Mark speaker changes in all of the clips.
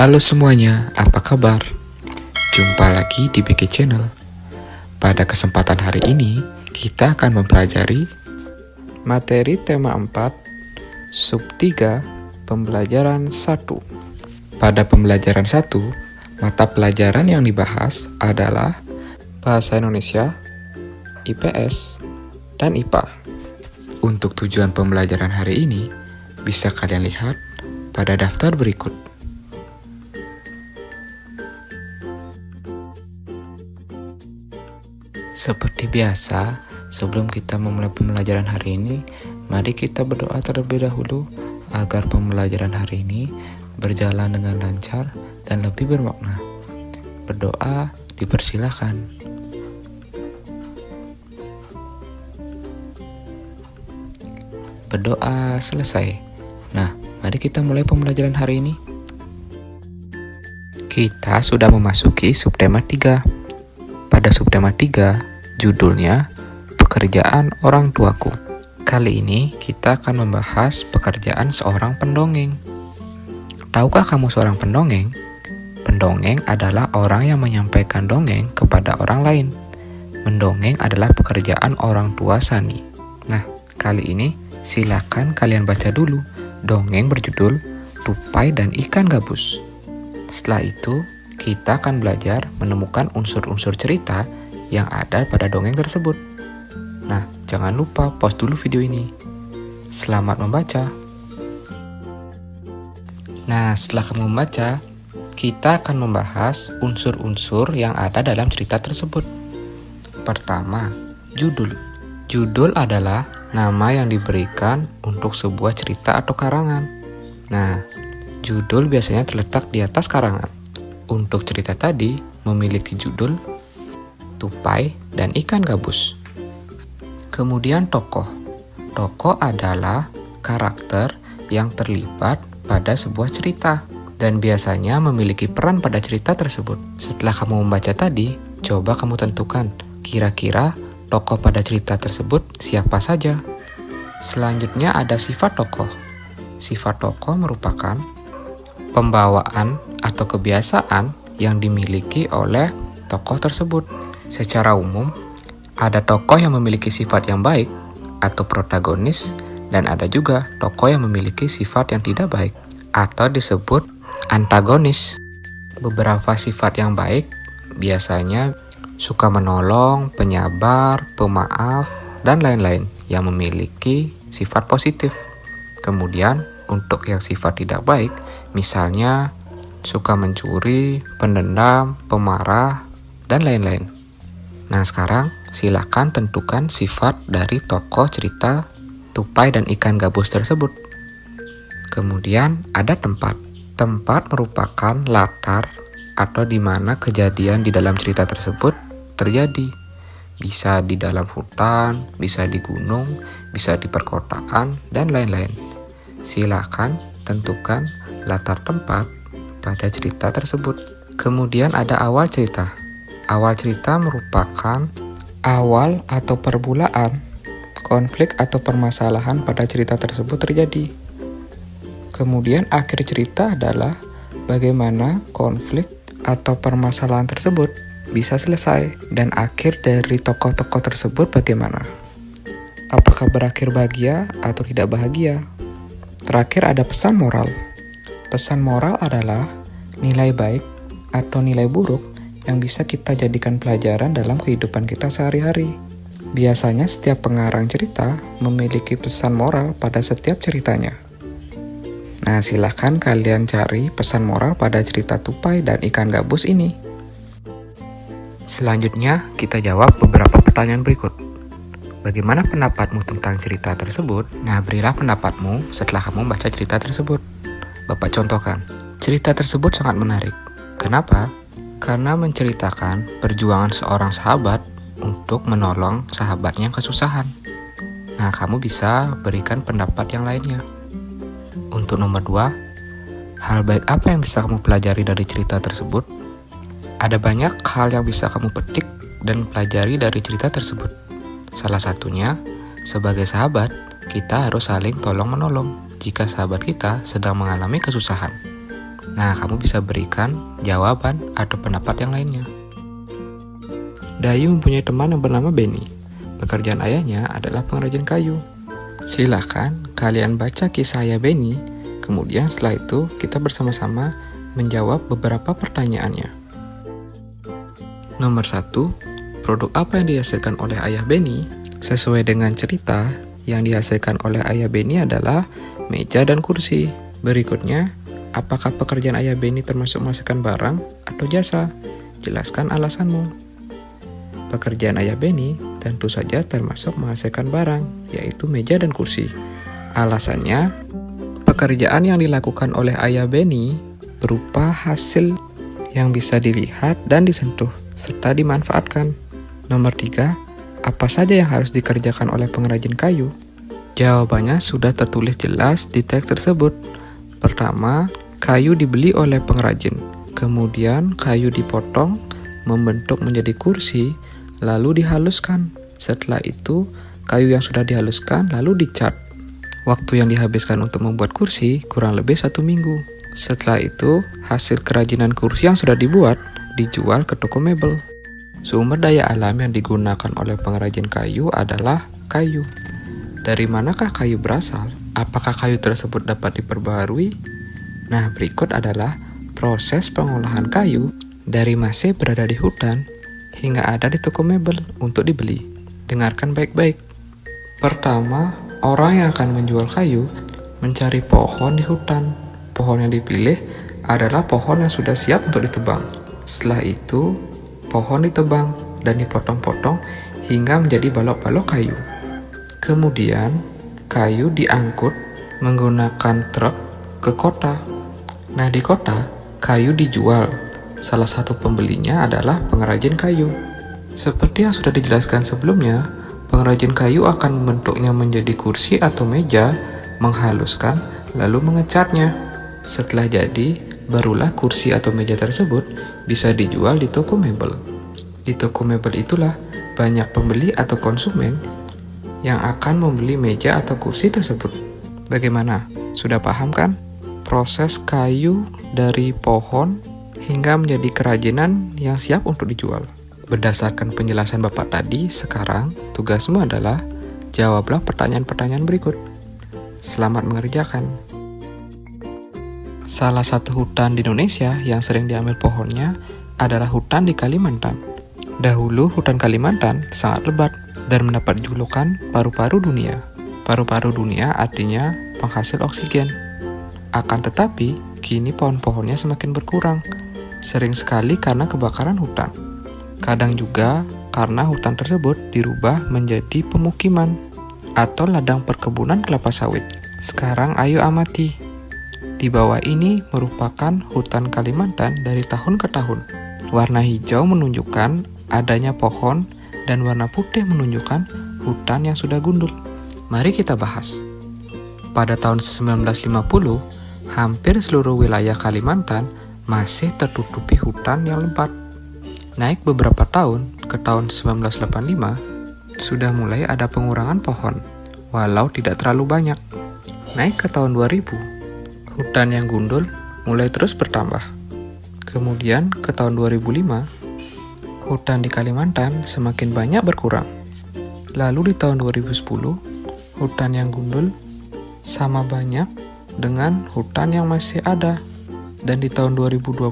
Speaker 1: Halo semuanya, apa kabar? Jumpa lagi di BG Channel. Pada kesempatan hari ini, kita akan mempelajari materi tema 4, sub 3, pembelajaran 1. Pada pembelajaran 1, mata pelajaran yang dibahas adalah Bahasa Indonesia, IPS, dan IPA. Untuk tujuan pembelajaran hari ini, bisa kalian lihat pada daftar berikut. Seperti biasa, sebelum kita memulai pembelajaran hari ini, mari kita berdoa terlebih dahulu agar pembelajaran hari ini berjalan dengan lancar dan lebih bermakna. Berdoa dipersilakan. Berdoa selesai. Nah, mari kita mulai pembelajaran hari ini. Kita sudah memasuki subtema 3. Pada subtema 3, judulnya Pekerjaan Orang Tuaku. Kali ini kita akan membahas pekerjaan seorang pendongeng. Tahukah kamu seorang pendongeng? Pendongeng adalah orang yang menyampaikan dongeng kepada orang lain. Mendongeng adalah pekerjaan orang tua Sani. Nah, kali ini silakan kalian baca dulu dongeng berjudul Tupai dan Ikan Gabus. Setelah itu, kita akan belajar menemukan unsur-unsur cerita yang ada pada dongeng tersebut. Nah, jangan lupa pause dulu video ini. Selamat membaca. Nah, setelah kamu membaca, kita akan membahas unsur-unsur yang ada dalam cerita tersebut. Pertama, judul. Judul adalah nama yang diberikan untuk sebuah cerita atau karangan. Nah, judul biasanya terletak di atas karangan. Untuk cerita tadi memiliki judul Tupai dan Ikan Gabus. Kemudian tokoh. Tokoh adalah karakter yang terlibat pada sebuah cerita dan biasanya memiliki peran pada cerita tersebut. Setelah kamu membaca tadi, coba kamu tentukan kira-kira tokoh pada cerita tersebut siapa saja. Selanjutnya ada sifat tokoh. Sifat tokoh merupakan pembawaan atau kebiasaan yang dimiliki oleh tokoh tersebut. Secara umum, ada tokoh yang memiliki sifat yang baik atau protagonis, dan ada juga tokoh yang memiliki sifat yang tidak baik atau disebut antagonis. Beberapa sifat yang baik biasanya suka menolong, penyabar, pemaaf, dan lain-lain yang memiliki sifat positif. Kemudian, untuk yang sifat tidak baik, misalnya suka mencuri, pendendam, pemarah, dan lain-lain. Nah, sekarang silakan tentukan sifat dari tokoh cerita Tupai dan Ikan Gabus tersebut. Kemudian ada tempat. Tempat merupakan latar atau di mana kejadian di dalam cerita tersebut terjadi. Bisa di dalam hutan, bisa di gunung, bisa di perkotaan, dan lain-lain. Silakan tentukan latar tempat pada cerita tersebut. Kemudian ada awal cerita. Awal cerita merupakan awal atau permulaan konflik atau permasalahan pada cerita tersebut terjadi. Kemudian akhir cerita adalah bagaimana konflik atau permasalahan tersebut bisa selesai, dan akhir dari tokoh-tokoh tersebut bagaimana. Apakah berakhir bahagia atau tidak bahagia? Terakhir ada pesan moral. Pesan moral adalah nilai baik atau nilai buruk yang bisa kita jadikan pelajaran dalam kehidupan kita sehari-hari. Biasanya setiap pengarang cerita memiliki pesan moral pada setiap ceritanya. Nah, silahkan kalian cari pesan moral pada cerita Tupai dan Ikan Gabus ini. Selanjutnya, kita jawab beberapa pertanyaan berikut. Bagaimana pendapatmu tentang cerita tersebut? Nah, berilah pendapatmu setelah kamu membaca cerita tersebut. Bapak contohkan, cerita tersebut sangat menarik. Kenapa? Karena menceritakan perjuangan seorang sahabat untuk menolong sahabatnya yang kesusahan. Nah, kamu bisa berikan pendapat yang lainnya. Untuk nomor 2, hal baik apa yang bisa kamu pelajari dari cerita tersebut? Ada banyak hal yang bisa kamu petik dan pelajari dari cerita tersebut. Salah satunya, sebagai sahabat, kita harus saling tolong-menolong jika sahabat kita sedang mengalami kesusahan. Nah, kamu bisa berikan jawaban atau pendapat yang lainnya. Dayu mempunyai teman yang bernama Benny. Pekerjaan ayahnya adalah pengrajin kayu. Silakan kalian baca kisah ayah Benny, kemudian setelah itu kita bersama-sama menjawab beberapa pertanyaannya. Nomor 1, produk apa yang dihasilkan oleh ayah Benny? Sesuai dengan cerita, yang dihasilkan oleh ayah Benny adalah meja dan kursi. Berikutnya, apakah pekerjaan ayah Benny termasuk menghasilkan barang atau jasa? Jelaskan alasanmu. Pekerjaan ayah Benny tentu saja termasuk menghasilkan barang, yaitu meja dan kursi. Alasannya, pekerjaan yang dilakukan oleh ayah Benny berupa hasil yang bisa dilihat dan disentuh, serta dimanfaatkan. Nomor 3, apa saja yang harus dikerjakan oleh pengrajin kayu? Jawabannya sudah tertulis jelas di teks tersebut. Pertama, kayu dibeli oleh pengrajin. Kemudian kayu dipotong, membentuk menjadi kursi, lalu dihaluskan. Setelah itu, kayu yang sudah dihaluskan lalu dicat. Waktu yang dihabiskan untuk membuat kursi kurang lebih 1 minggu. Setelah itu, hasil kerajinan kursi yang sudah dibuat dijual ke toko mebel. Sumber daya alam yang digunakan oleh pengrajin kayu adalah kayu. Dari manakah kayu berasal? Apakah kayu tersebut dapat diperbaharui? Nah, berikut adalah proses pengolahan kayu dari masih berada di hutan hingga ada di toko mebel untuk dibeli. Dengarkan baik-baik. Pertama, orang yang akan menjual kayu mencari pohon di hutan. Pohon yang dipilih adalah pohon yang sudah siap untuk ditebang. Setelah itu, pohon ditebang dan dipotong-potong hingga menjadi balok-balok kayu. Kemudian, kayu diangkut menggunakan truk ke kota. Nah, di kota, kayu dijual. Salah satu pembelinya adalah pengrajin kayu. Seperti yang sudah dijelaskan sebelumnya, pengrajin kayu akan membentuknya menjadi kursi atau meja, menghaluskan, lalu mengecatnya. Setelah jadi, barulah kursi atau meja tersebut bisa dijual di toko mebel. Di toko mebel itulah banyak pembeli atau konsumen yang akan membeli meja atau kursi tersebut. Bagaimana? Sudah paham kan? Proses kayu dari pohon hingga menjadi kerajinan yang siap untuk dijual. Berdasarkan penjelasan Bapak tadi, sekarang tugasmu adalah jawablah pertanyaan-pertanyaan berikut. Selamat mengerjakan. Salah satu hutan di Indonesia yang sering diambil pohonnya adalah hutan di Kalimantan. Dahulu hutan Kalimantan sangat lebat dan mendapat julukan paru-paru dunia. Paru-paru dunia artinya penghasil oksigen. Akan tetapi, kini pohon-pohonnya semakin berkurang. Sering sekali karena kebakaran hutan. Kadang juga karena hutan tersebut dirubah menjadi pemukiman atau ladang perkebunan kelapa sawit. Sekarang ayo amati. Di bawah ini merupakan hutan Kalimantan dari tahun ke tahun. Warna hijau menunjukkan adanya pohon dan warna putih menunjukkan hutan yang sudah gundul. Mari kita bahas. Pada tahun 1950, hampir seluruh wilayah Kalimantan masih tertutupi hutan yang lebat. Naik beberapa tahun ke tahun 1985, sudah mulai ada pengurangan pohon, walau tidak terlalu banyak. Naik ke tahun 2000, hutan yang gundul mulai terus bertambah. Kemudian ke tahun 2005, hutan di Kalimantan semakin banyak berkurang. Lalu di tahun 2010, hutan yang gundul sama banyak dengan hutan yang masih ada. Dan di tahun 2020,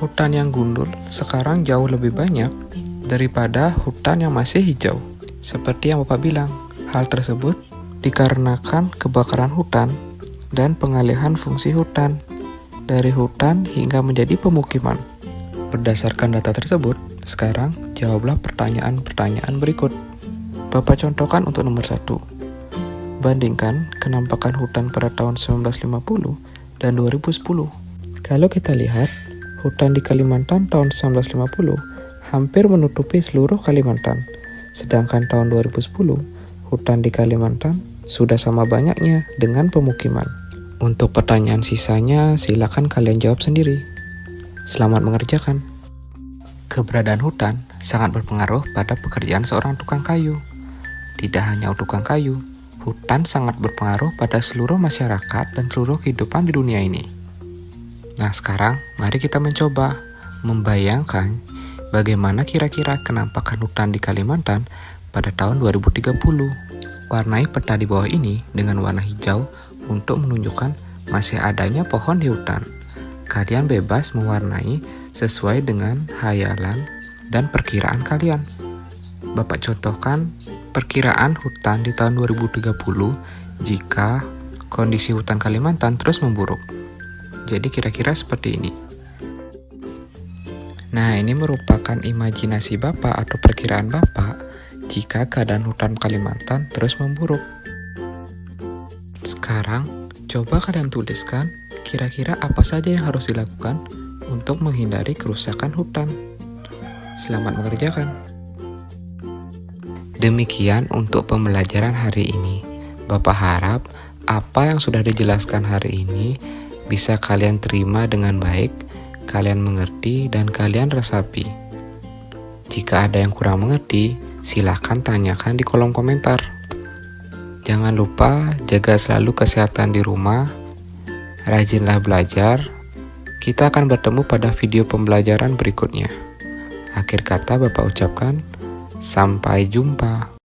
Speaker 1: hutan yang gundul sekarang jauh lebih banyak daripada hutan yang masih hijau. Seperti yang Bapak bilang, hal tersebut dikarenakan kebakaran hutan dan pengalihan fungsi hutan dari hutan hingga menjadi pemukiman. Berdasarkan data tersebut, sekarang jawablah pertanyaan-pertanyaan berikut. Bapak contohkan untuk nomor 1. Bandingkan kenampakan hutan pada tahun 1950 dan 2010. Kalau kita lihat, hutan di Kalimantan tahun 1950 hampir menutupi seluruh Kalimantan. Sedangkan tahun 2010, hutan di Kalimantan sudah sama banyaknya dengan pemukiman. Untuk pertanyaan sisanya, silakan kalian jawab sendiri. Selamat mengerjakan. Keberadaan hutan sangat berpengaruh pada pekerjaan seorang tukang kayu. Tidak hanya tukang kayu, hutan sangat berpengaruh pada seluruh masyarakat dan seluruh kehidupan di dunia ini. Nah, sekarang mari kita mencoba membayangkan bagaimana kira-kira kenampakan hutan di Kalimantan pada tahun 2030. Warnai peta di bawah ini dengan warna hijau untuk menunjukkan masih adanya pohon di hutan. Kalian bebas mewarnai sesuai dengan hayalan dan perkiraan kalian. Bapak contohkan perkiraan hutan di tahun 2030 jika kondisi hutan Kalimantan terus memburuk. Jadi kira-kira seperti ini. Nah, ini merupakan imajinasi Bapak atau perkiraan Bapak jika keadaan hutan Kalimantan terus memburuk. Sekarang, coba kalian tuliskan kira-kira apa saja yang harus dilakukan untuk menghindari kerusakan hutan. Selamat mengerjakan. Demikian untuk pembelajaran hari ini. Bapak harap apa yang sudah dijelaskan hari ini bisa kalian terima dengan baik, kalian mengerti, dan kalian resapi. Jika ada yang kurang mengerti, silahkan tanyakan di kolom komentar. Jangan lupa jaga selalu kesehatan di rumah, rajinlah belajar. Kita akan bertemu pada video pembelajaran berikutnya. Akhir kata Bapak ucapkan, sampai jumpa.